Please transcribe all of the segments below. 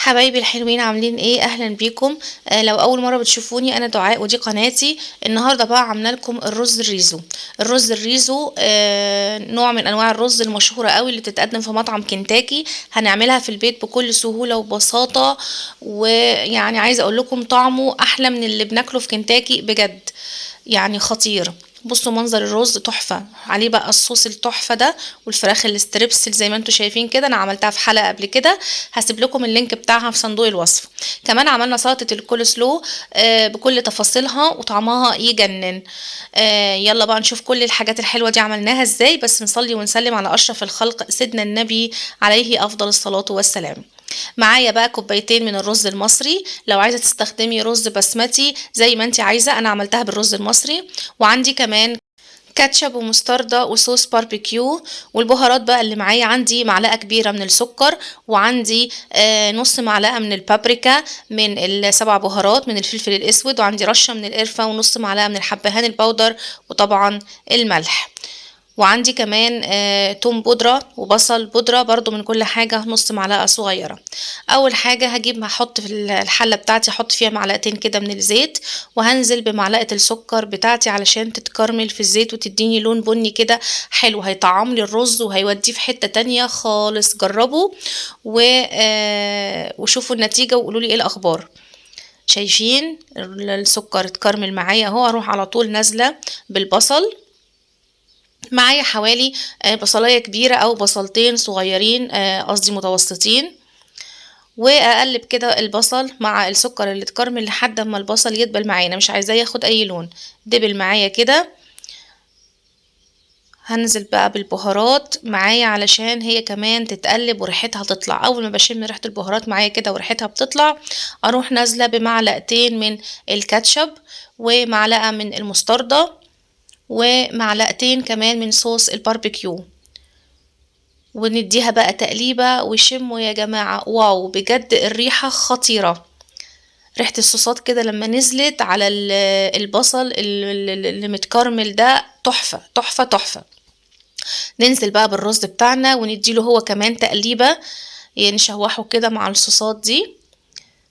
حبايبي الحلوين عاملين ايه؟ اهلا بيكم. لو اول مره بتشوفوني انا دعاء ودي قناتي. النهارده بقى عامله لكم الرز الريزو. الرز الريزو نوع من انواع الرز المشهوره قوي اللي بتتقدم في مطعم كنتاكي. هنعملها في البيت بكل سهوله وبساطه، ويعني عايزه اقول لكم طعمه احلى من اللي بناكله في كنتاكي بجد، يعني خطير. بصوا منظر الرز تحفة، عليه بقى الصوص التحفة ده، والفراخ الستريبس اللي زي ما انتوا شايفين كده انا عملتها في حلقة قبل كده، هسيب لكم اللينك بتاعها في صندوق الوصف. كمان عملنا سلطة الكول سلو بكل تفاصيلها وطعمها يجنن. يلا بقى نشوف كل الحاجات الحلوة دي عملناها ازاي، بس نصلي ونسلم على اشرف الخلق سيدنا النبي عليه افضل الصلاة والسلام. معايا بقى كوبايتين من الرز المصري، لو عايزه تستخدمي رز بسمتي زي ما انت عايزه، انا عملتها بالرز المصري. وعندي كمان كاتشب ومستردة وصوص باربيكيو. والبهارات بقى اللي معايا، عندي معلقه كبيره من السكر، وعندي نص معلقه من البابريكا، من السبع بهارات، من الفلفل الاسود، وعندي رشه من القرفه، ونص معلقه من الحبهان البودر، وطبعا الملح. وعندي كمان توم بودرة وبصل بودرة برضو، من كل حاجة نص معلقة صغيرة. أول حاجة هحط في الحلة بتاعتي، هحط فيها معلقتين كده من الزيت، وهنزل بمعلقة السكر بتاعتي علشان تتكرمل في الزيت وتديني لون بني كده حلو، هيطعم لي الرز وهيوديه في حتة تانية خالص. جربوا وشوفوا النتيجة وقولوا لي ايه الأخبار. شايفين السكر اتكرمل معايا اهو، اروح على طول نازلة بالبصل. معايا حوالي بصلاية كبيرة او بصلتين صغيرين، قصدي متوسطين. واقلب كده البصل مع السكر اللي اتكرمل لحد ما البصل يدبل معايا، انا مش عايزاه ياخد اي لون، دبل معايا كده. هنزل بقى بالبهارات معايا علشان هي كمان تتقلب وريحتها تطلع. اول ما بشم ريحة البهارات معايا كده وريحتها بتطلع، اروح نازلة بمعلقتين من الكاتشب، ومعلقة من المستردة، ومعلقتين كمان من صوص الباربيكيو، ونديها بقى تقليبة. وشموا يا جماعة، واو بجد الريحة خطيرة. ريحة الصوصات كده لما نزلت على البصل اللي متكرمل ده تحفة تحفة تحفة. ننزل بقى بالرز بتاعنا ونديله هو كمان تقليبة، يعني نشوحه كده مع الصوصات دي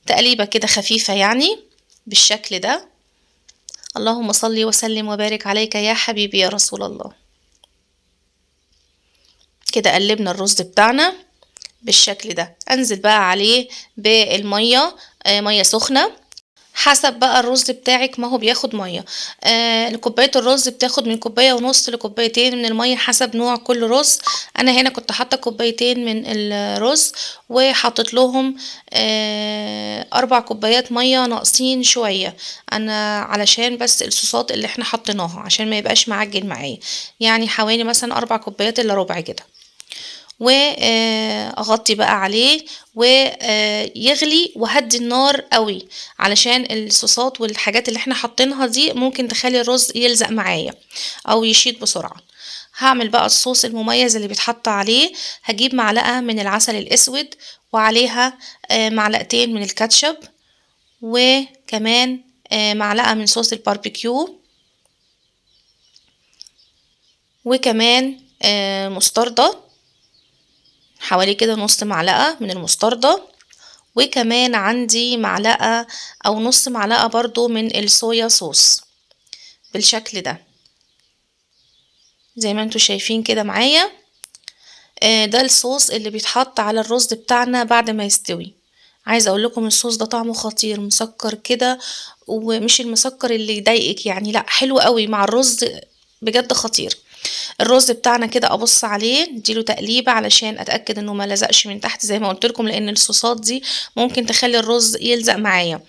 تقليبة كده خفيفة يعني بالشكل ده. اللهم صل وسلم وبارك عليك يا حبيبي يا رسول الله. كده قلبنا الرز بتاعنا بالشكل ده. انزل بقى عليه بالمية، مية سخنة حسب بقى الرز بتاعك ما هو بياخد مية. كوباية الرز بتاخد من كوباية ونص لكوبايتين من المية حسب نوع كل رز. انا هنا كنت حاطة كوبايتين من الرز، وحطت لهم 4 كوبايات مية ناقصين شوية، انا علشان بس الصوصات اللي احنا حطيناها عشان ما يبقاش معجن معايا، يعني حوالي مثلا 4 كوبايات الا ربع كده. واغطي بقى عليه ويغلي، وهدي النار قوي علشان الصوصات والحاجات اللي احنا حاطينها دي ممكن تخلي الرز يلزق معايا او يشيط بسرعة. هعمل بقى الصوص المميز اللي بيتحط عليه. هجيب معلقة من العسل الاسود، وعليها معلقتين من الكاتشب، وكمان معلقة من صوص الباربيكيو، وكمان مستردة حوالي كده نص معلقة من المستردة، وكمان عندي معلقة او نص معلقة برضو من الصويا صوص بالشكل ده زي ما انتوا شايفين كده معايا. ده الصوص اللي بيتحط على الرز بتاعنا بعد ما يستوي. عايزة اقول لكم الصوص ده طعمه خطير، مسكر كده، ومش المسكر اللي يضايقك يعني، لا حلو قوي مع الرز، بجد خطير. الرز بتاعنا كده ابص عليه، نديله تقليبه علشان اتاكد انه ما لزقش من تحت زي ما قلت لكم، لان الصوصات دي ممكن تخلي الرز يلزق معايا.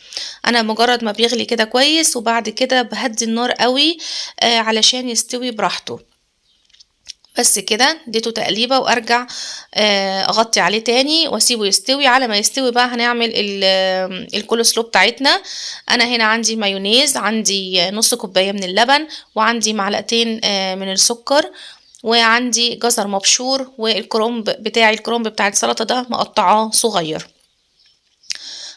انا مجرد ما بيغلي كده كويس، وبعد كده بهدي النار قوي علشان يستوي براحته. بس كده اديته تقليبه، وارجع اغطي عليه تاني واسيبه يستوي. على ما يستوي بقى هنعمل الكول سلو بتاعتنا. انا هنا عندي مايونيز، عندي نص كوبايه من اللبن، وعندي معلقتين من السكر، وعندي جزر مبشور، والكرنب بتاعي الكرنب بتاع السلطه ده مقطعاه صغير.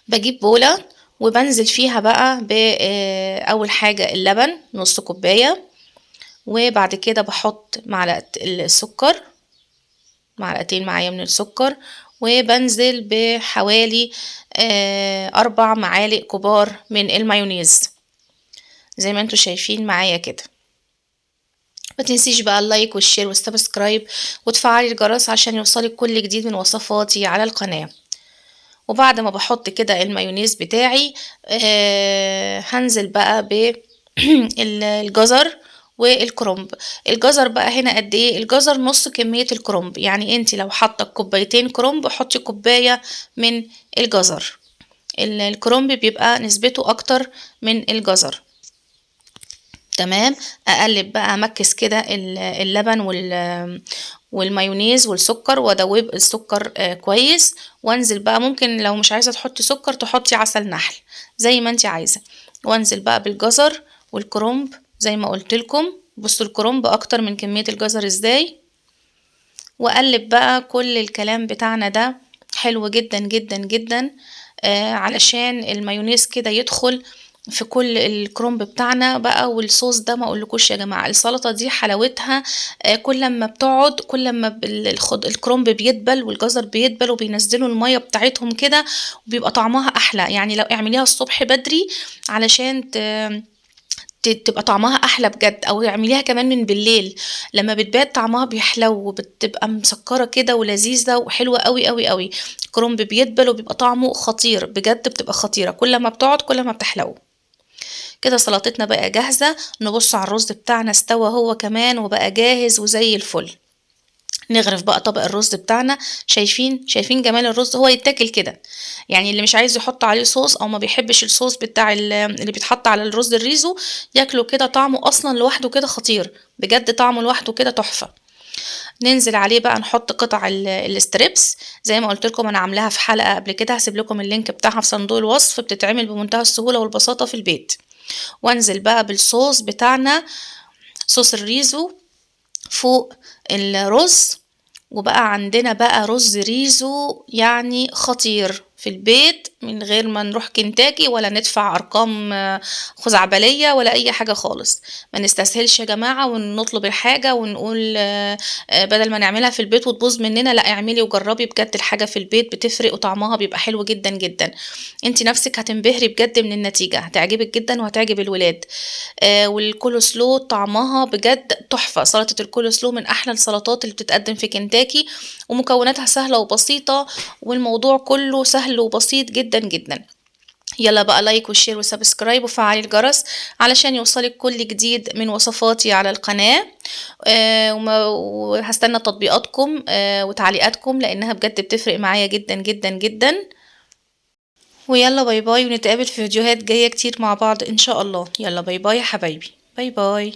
بجيب بوله وبنزل فيها بقى باول حاجه اللبن نص كوبايه، وبعد كده بحط معلقة السكر، معلقتين معايا من السكر، وبنزل بحوالي 4 معالق كبار من المايونيز زي ما انتوا شايفين معايا كده. ما تنسيش بقى اللايك والشير والسبسكرايب وتفعلي الجرس عشان يوصلك كل جديد من وصفاتي على القناة. وبعد ما بحط كده المايونيز بتاعي هنزل بقى بالجزر والكرنب. الجزر بقى هنا قد ايه؟ الجزر نص كمية الكرنب، يعني انتي لو حاطة كوبايتين كرنب حطي كوباية من الجزر. الكرنب بيبقى نسبته اكتر من الجزر. تمام. اقلب بقى امكس كده اللبن والمايونيز والسكر وادوب السكر كويس، وانزل بقى ممكن لو مش عايزه تحطي سكر تحطي عسل نحل زي ما انت عايزه. وانزل بقى بالجزر والكرنب زي ما قلت لكم. بصوا الكرنب اكتر من كميه الجزر ازاي. واقلب بقى كل الكلام بتاعنا ده حلو جدا جدا جدا علشان المايونيز كده يدخل في كل الكرنب بتاعنا بقى. والصوص ده ما اقولكوش يا جماعه، السلطه دي حلاوتها كل ما بتقعد كل ما الكرنب بيدبل والجزر بيدبل وبينزلوا الميه بتاعتهم كده وبيبقى طعمها احلى. يعني لو اعمليها الصبح بدري علشان تبقى طعمها احلى بجد، او اعمليها كمان من بالليل لما بتبات طعمها بيحلو وبتبقى مسكره كده ولذيذه وحلوه قوي قوي قوي. الكرنب بيدبل وبيبقى طعمه خطير بجد، بتبقى خطيره كل ما بتقعد كل ما بتحلو. كده سلطتنا بقى جاهزه. نبص على الرز بتاعنا استوى هو كمان وبقى جاهز وزي الفل. نغرف بقى طبق الرز بتاعنا. شايفين جمال الرز، هو يتاكل كده. يعني اللي مش عايز يحط عليه صوص او ما بيحبش الصوص بتاع اللي بيتحط على الرز الريزو ياكله كده، طعمه اصلا لوحده كده خطير بجد، طعمه لوحده كده تحفة. ننزل عليه بقى نحط قطع الستريبس زي ما قلت لكم، انا عاملاها في حلقة قبل كده، هسيب لكم اللينك بتاعها في صندوق الوصف، بتتعمل بمنتهى السهولة والبساطة في البيت. وانزل بقى بالصوص بتاعنا، صوص الريزو فوق الرز. وبقى عندنا بقى رز ريزو يعني خطير في البيت من غير ما نروح كنتاكي ولا ندفع ارقام خزعبلية ولا اي حاجة خالص. ما نستسهلش يا جماعة ونطلب الحاجة ونقول بدل ما نعملها في البيت وتبوظ مننا، لا اعملي وجربي بجد، الحاجة في البيت بتفرق وطعمها بيبقى حلو جدا جدا. انتي نفسك هتنبهري بجد من النتيجة، هتعجبك جدا وهتعجب الولاد. والكولسلو طعمها بجد تحفة. سلطة الكولسلو من أحلى السلطات اللي بتتقدم في كنتاكي، ومكوناتها سهلة وبسيطة، والموضوع كله سهل وبسيط جدا جدا. يلا بقى لايك وشير وسبسكرايب وفعلي الجرس علشان يوصلك كل جديد من وصفاتي على القناة. وهستنى تطبيقاتكم وتعليقاتكم لأنها بجد بتفرق معايا جدا جدا جدا. ويلا باي باي، ونتقابل في فيديوهات جاية كتير مع بعض إن شاء الله. يلا باي باي يا حبايبي، باي باي.